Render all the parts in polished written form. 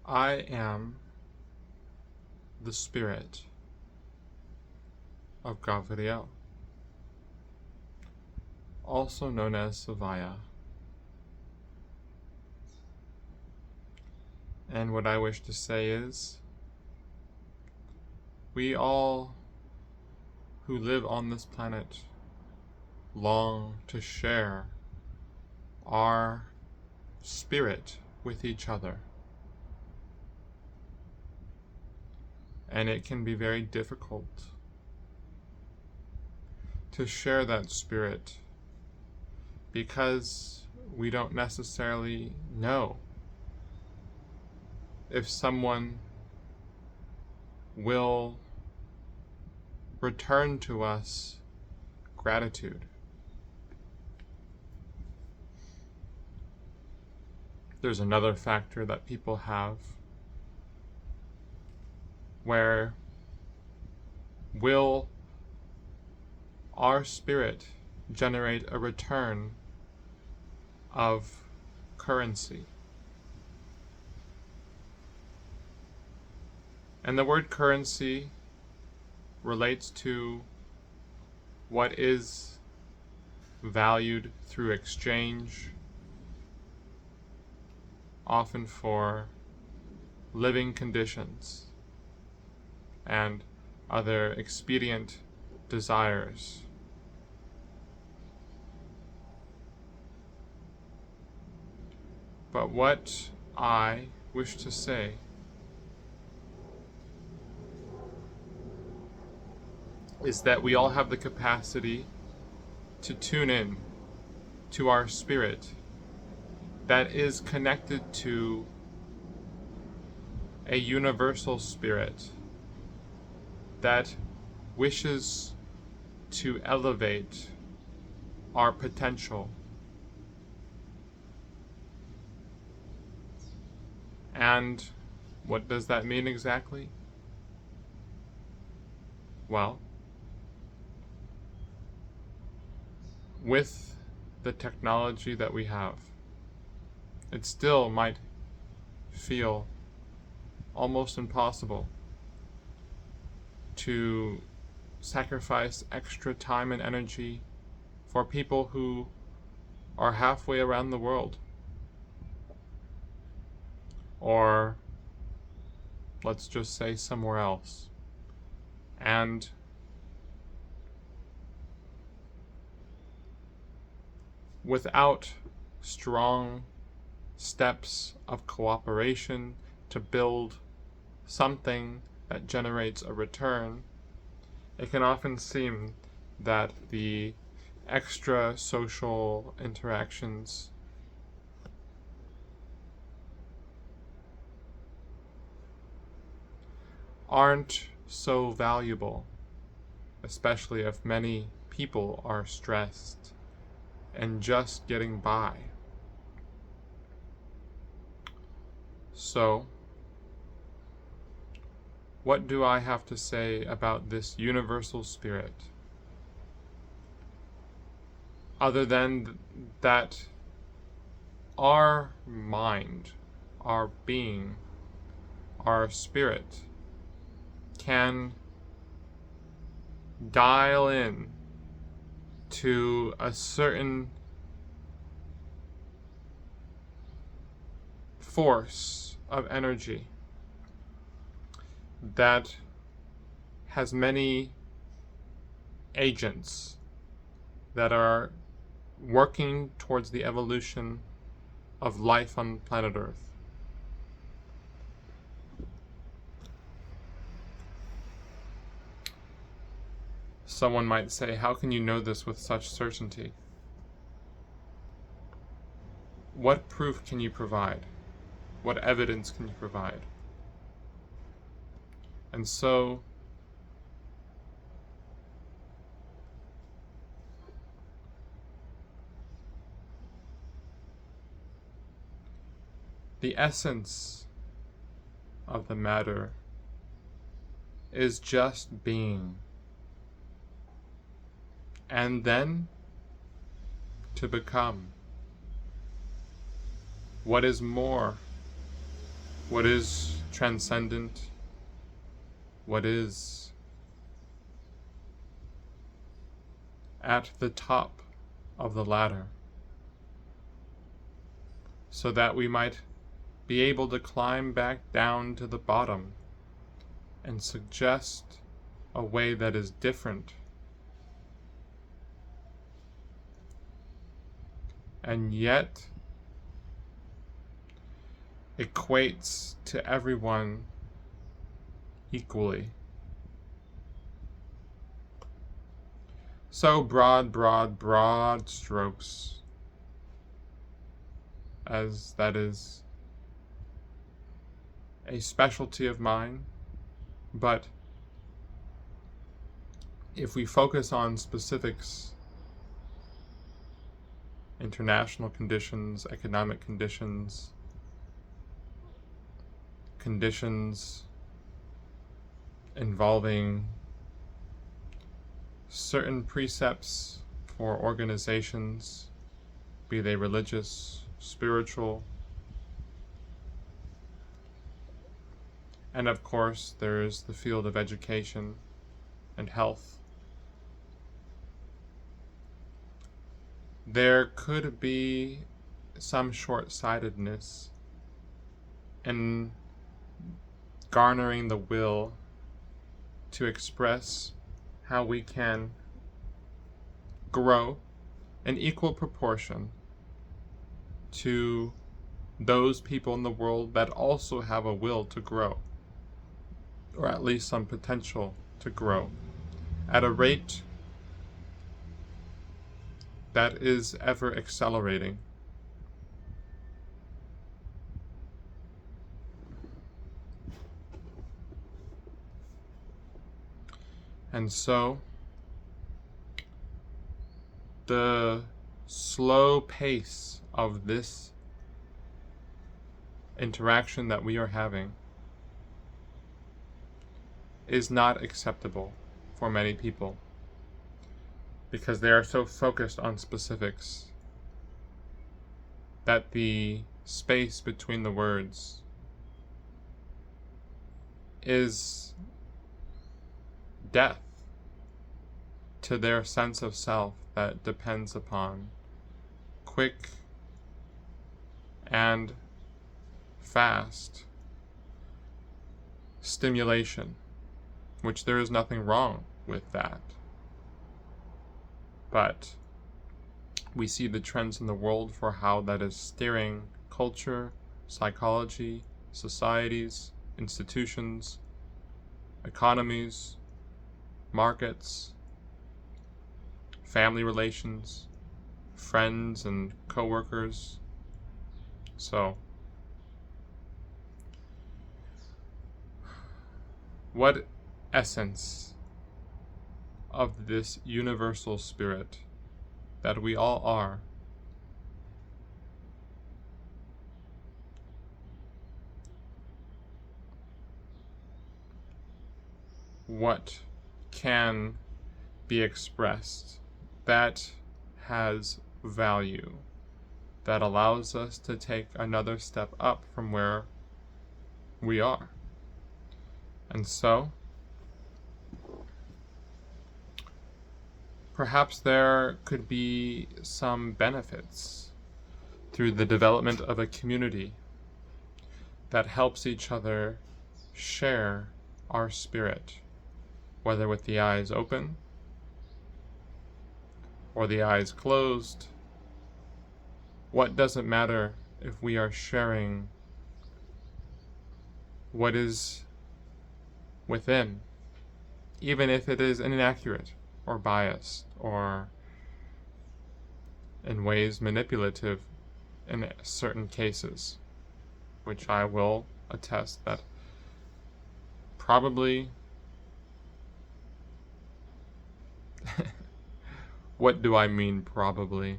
I am the spirit of Gabriel, also known as Savaya. And what I wish to say is, we all who live on this planet long to share our spirit with each other. And it can be very difficult to share that spirit because we don't necessarily know if someone will return to us gratitude. There's another factor that people have where will our spirit generate a return of currency? And the word currency relates to what is valued through exchange, often for living conditions and other expedient desires. But what I wish to say is that we all have the capacity to tune in to our spirit that is connected to a universal spirit that wishes to elevate our potential. And what does that mean exactly? Well, with the technology that we have, it still might feel almost impossible to sacrifice extra time and energy for people who are halfway around the world, or let's just say somewhere else. And without strong steps of cooperation to build something that generates a return, it can often seem that the extra social interactions aren't so valuable, especially if many people are stressed and just getting by. So, what do I have to say about this universal spirit? Other than that our mind, our being, our spirit can dial in to a certain force of energy that has many agents that are working towards the evolution of life on planet Earth. Someone might say, how can you know this with such certainty? What proof can you provide? What evidence can you provide? And so, the essence of the matter is just being. And then to become. What is more what is transcendent, what is at the top of the ladder, so that we might be able to climb back down to the bottom and suggest a way that is different and yet equates to everyone equally. So broad strokes, as that is a specialty of mine, but if we focus on specifics, international conditions, economic conditions, conditions involving certain precepts for organizations, be they religious, spiritual, and of course there is the field of education and health. There could be some short-sightedness in garnering the will to express how we can grow in equal proportion to those people in the world that also have a will to grow, or at least some potential to grow, at a rate that is ever accelerating. And so, the slow pace of this interaction that we are having is not acceptable for many people, because they are so focused on specifics that the space between the words is death to their sense of self that depends upon quick and fast stimulation, which there is nothing wrong with that. But we see the trends in the world for how that is steering culture, psychology, societies, institutions, economies, markets, family relations, friends and co-workers. So, what essence of this universal spirit that we all are what can be expressed that has value, that allows us to take another step up from where we are? And so, perhaps there could be some benefits through the development of a community that helps each other share our spirit, whether with the eyes open or the eyes closed. What does it matter if we are sharing what is within, even if it is inaccurate or biased or in ways manipulative in certain cases, which I will attest that probably what do I mean probably?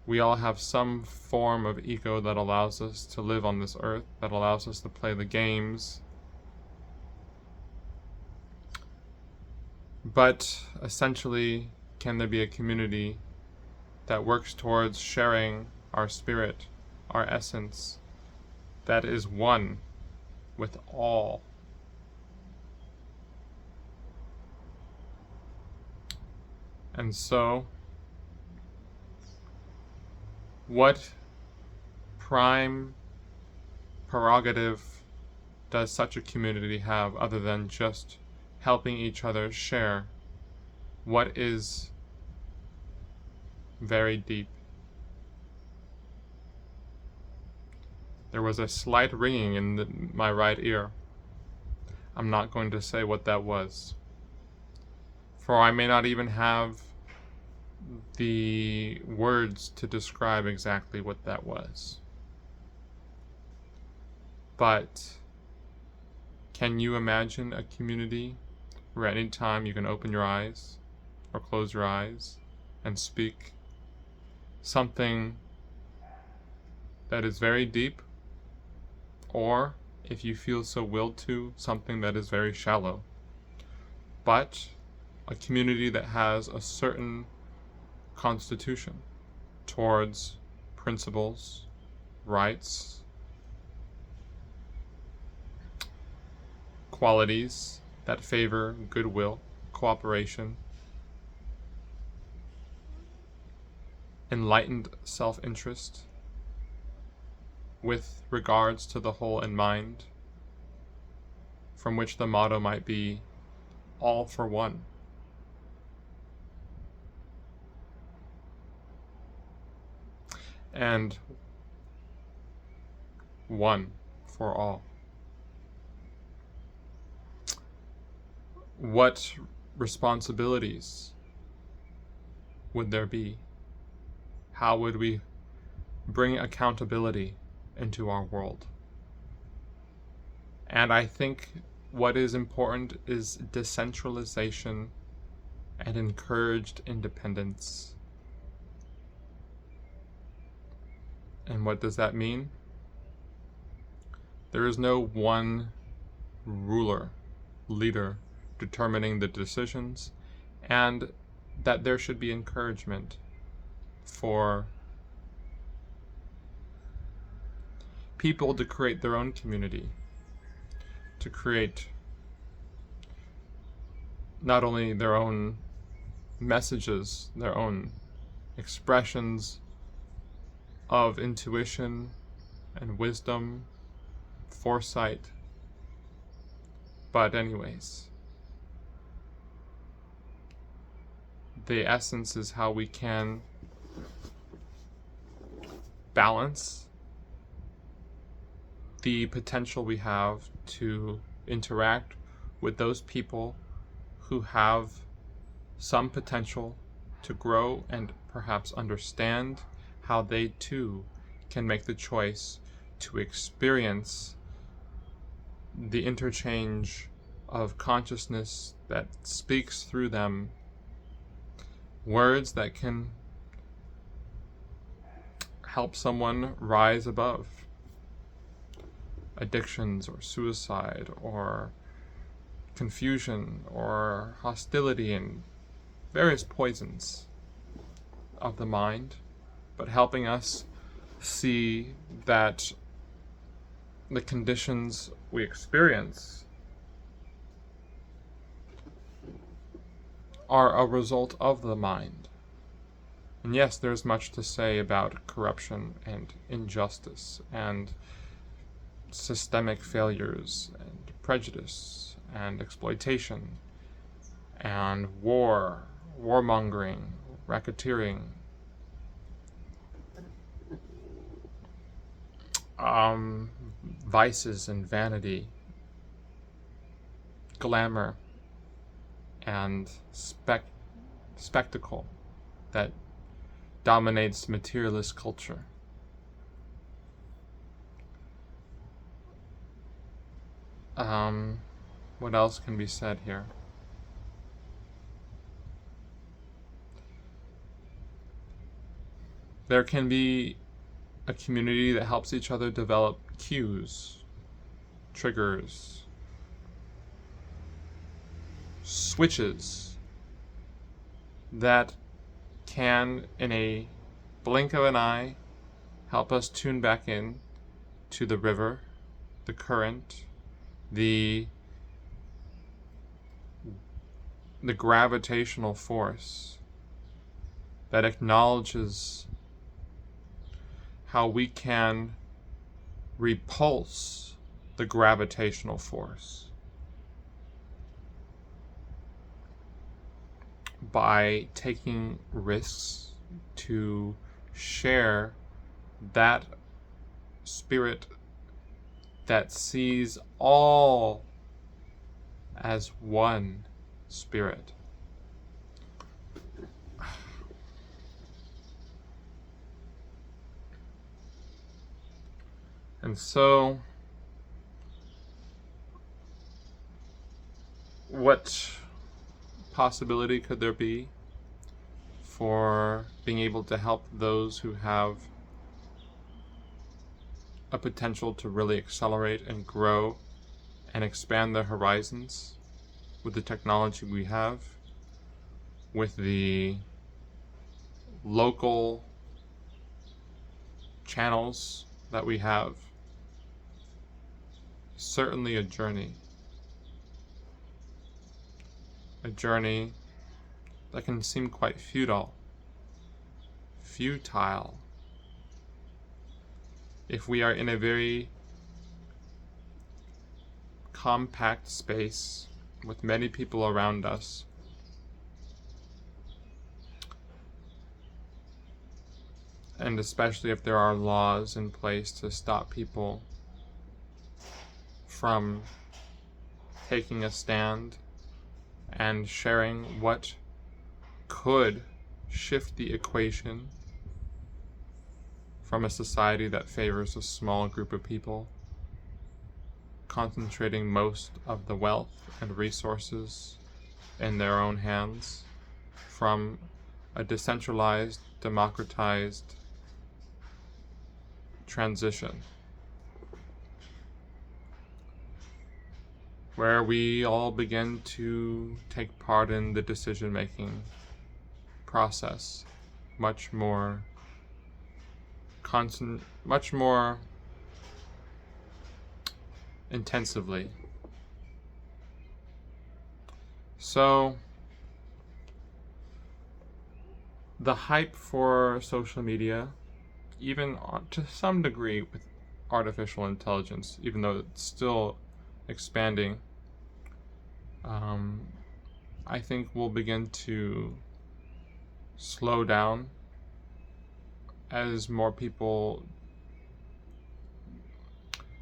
We all have some form of ego that allows us to live on this earth, that allows us to play the games. But essentially, can there be a community that works towards sharing our spirit, our essence, that is one with all. And so, what prime prerogative does such a community have other than just helping each other share what is very deep? There was a slight ringing in my right ear. I'm not going to say what that was, for I may not even have the words to describe exactly what that was. But can you imagine a community where any time you can open your eyes or close your eyes and speak something that is very deep, or, if you feel so willed to, something that is very shallow, but a community that has a certain constitution towards principles, rights, qualities that favor goodwill, cooperation, enlightened self-interest, with regards to the whole in mind, from which the motto might be all for one. And one for all. What responsibilities would there be? How would we bring accountability into our world? And I think what is important is decentralization and encouraged independence. And what does that mean? There is no one ruler, leader, determining the decisions, and that there should be encouragement for people to create their own community, to create not only their own messages, their own expressions of intuition and wisdom, foresight, but anyways, the essence is how we can balance the potential we have to interact with those people who have some potential to grow and perhaps understand how they too can make the choice to experience the interchange of consciousness that speaks through them, words that can help someone rise above addictions or suicide or confusion or hostility and various poisons of the mind, but helping us see that the conditions we experience are a result of the mind. And yes, there's much to say about corruption and injustice and systemic failures and prejudice and exploitation and warmongering, racketeering, vices and vanity, glamour and spectacle that dominates materialist culture. What else can be said here? There can be a community that helps each other develop cues, triggers, switches that can, in a blink of an eye, help us tune back in to the river, the current, the gravitational force that acknowledges how we can repulse the gravitational force by taking risks to share that spirit that sees all as one spirit. And so, what possibility could there be for being able to help those who have a potential to really accelerate and grow and expand their horizons with the technology we have, with the local channels that we have? Certainly a journey that can seem quite futile if we are in a very compact space with many people around us, and especially if there are laws in place to stop people from taking a stand and sharing what could shift the equation from a society that favors a small group of people, concentrating most of the wealth and resources in their own hands, from a decentralized, democratized transition where we all begin to take part in the decision-making process much more intensively. So the hype for social media, even to some degree with artificial intelligence, even though it's still expanding, I think will begin to slow down as more people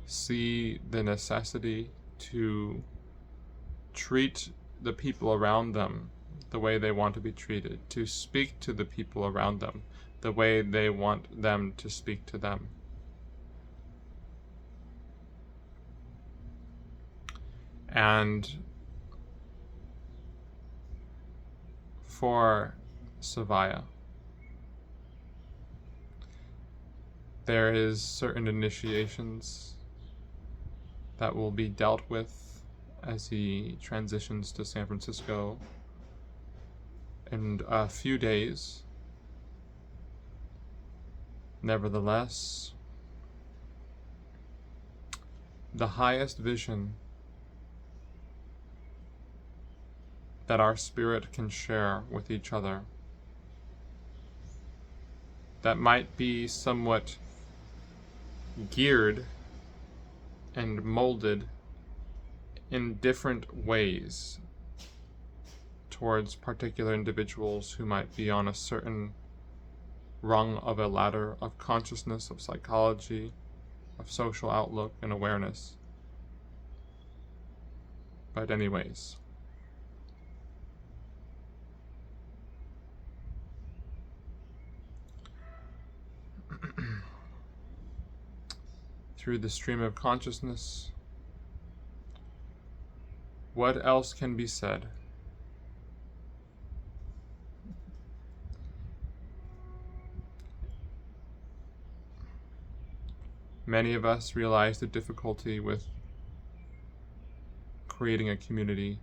see the necessity to treat the people around them the way they want to be treated, to speak to the people around them the way they want them to speak to them. And for Savaya, there is certain initiations that will be dealt with as he transitions to San Francisco in a few days. Nevertheless, the highest vision that our spirit can share with each other, that might be somewhat geared and molded in different ways towards particular individuals who might be on a certain rung of a ladder of consciousness, of psychology, of social outlook and awareness. But anyways, through the stream of consciousness, what else can be said? Many of us realize the difficulty with creating a community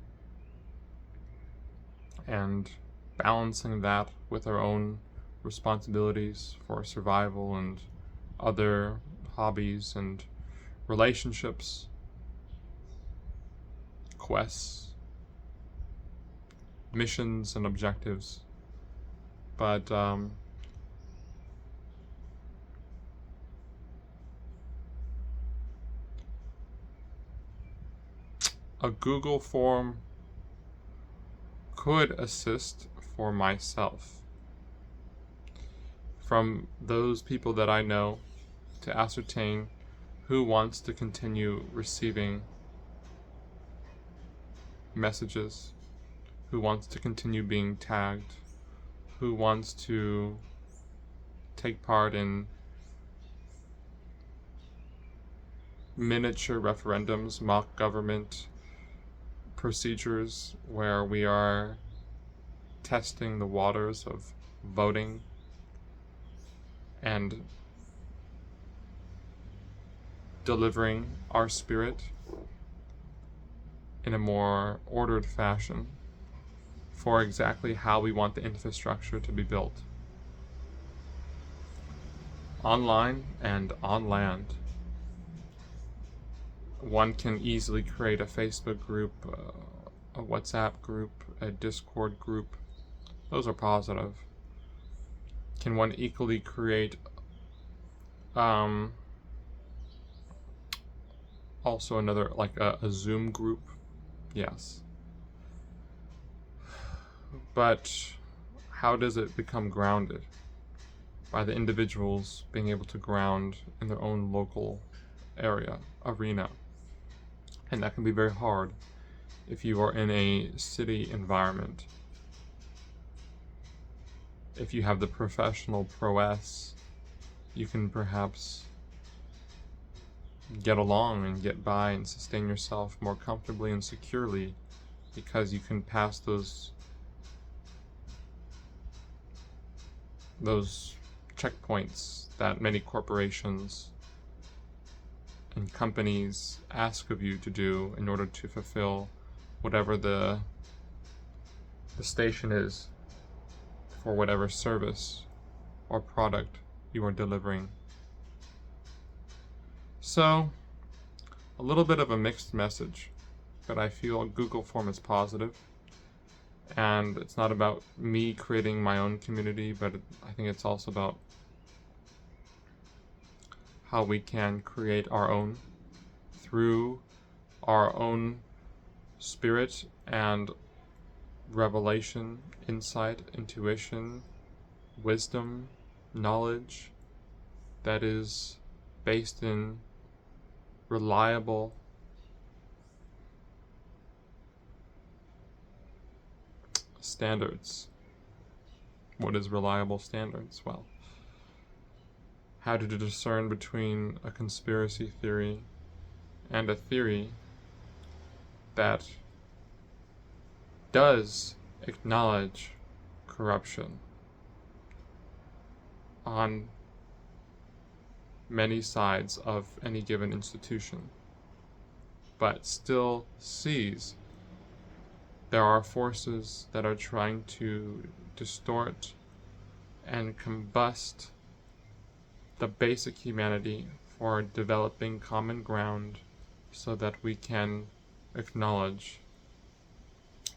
and balancing that with our own responsibilities for survival and other hobbies and relationships, quests, missions, and objectives. But a Google form could assist for myself from those people that I know to ascertain who wants to continue receiving messages, who wants to continue being tagged, who wants to take part in miniature referendums, mock government procedures where we are testing the waters of voting and delivering our spirit in a more ordered fashion for exactly how we want the infrastructure to be built, online and on land. One can easily create a Facebook group, a WhatsApp group, a Discord group. Those are positive. Can one equally create also another, like a Zoom group? Yes. But how does it become grounded? By the individuals being able to ground in their own local area, arena. And that can be very hard if you are in a city environment. If you have the professional prowess, you can perhaps get along and get by and sustain yourself more comfortably and securely because you can pass those checkpoints that many corporations and companies ask of you to do in order to fulfill whatever the station is for whatever service or product you are delivering. So, a little bit of a mixed message, but I feel Google Form is positive, and it's not about me creating my own community, but I think it's also about how we can create our own through our own spirit and revelation, insight, intuition, wisdom, knowledge that is based in reliable standards. What is reliable standards? Well, how to discern between a conspiracy theory and a theory that does acknowledge corruption on many sides of any given institution, but still sees there are forces that are trying to distort and combust the basic humanity for developing common ground so that we can acknowledge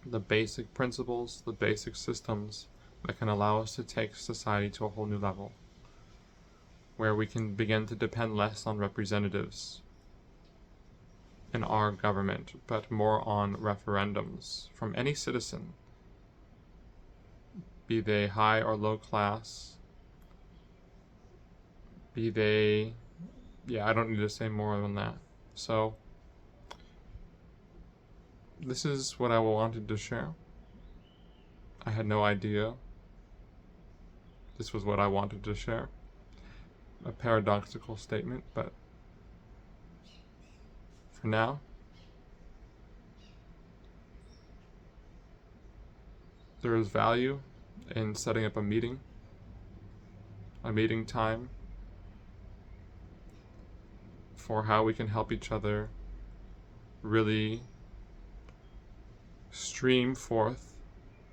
the basic principles, the basic systems that can allow us to take society to a whole new level, where we can begin to depend less on representatives in our government, but more on referendums from any citizen, be they high or low class, be they, I don't need to say more than that. So, this is what I wanted to share. I had no idea this was what I wanted to share. A paradoxical statement, but for now, there is value in setting up a meeting time for how we can help each other really stream forth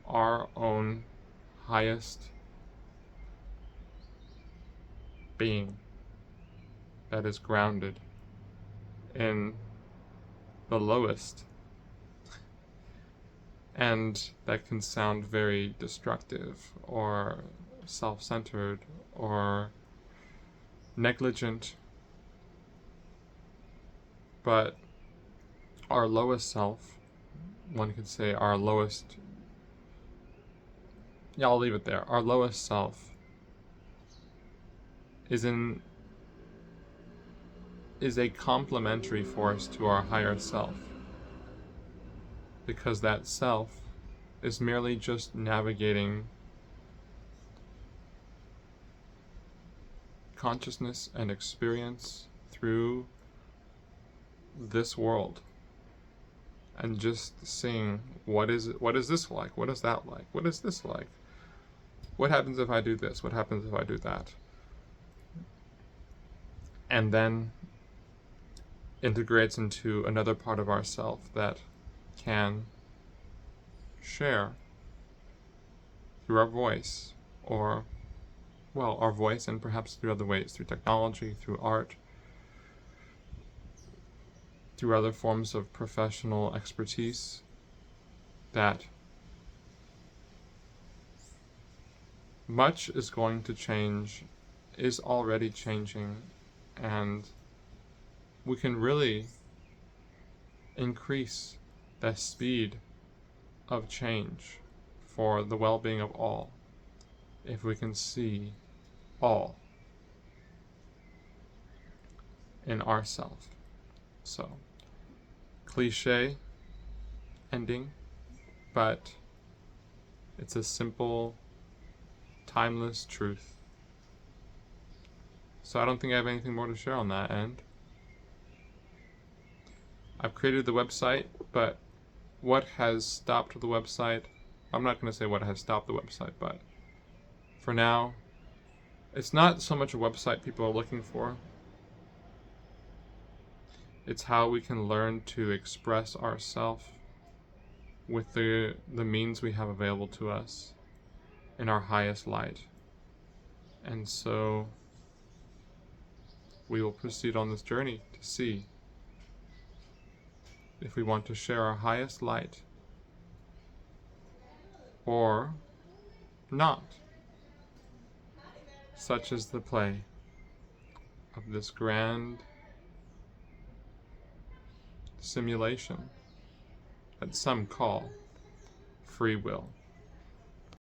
our own highest being that is grounded in the lowest. And that can sound very destructive or self-centered or negligent. But our lowest self, one could say our lowest, yeah, I'll leave it there. Our lowest self is a complementary force to our higher self, because that self is merely just navigating consciousness and experience through this world and just seeing what is this like, what is that like, what is this like, what happens if I do this, what happens if I do that, and then integrates into another part of ourself that can share through our voice, or, well, our voice, and perhaps through other ways, through technology, through art, through other forms of professional expertise, that much is going to change, is already changing, and we can really increase the speed of change for the well-being of all if we can see all in ourself. So, cliche ending, but it's a simple, timeless truth. So I don't think I have anything more to share on that end. I've created the website, but what has stopped the website, I'm not going to say what has stopped the website, but for now, it's not so much a website people are looking for. It's how we can learn to express ourselves with the means we have available to us in our highest light. And so we will proceed on this journey to see if we want to share our highest light or not. Such is the play of this grand simulation that some call free will.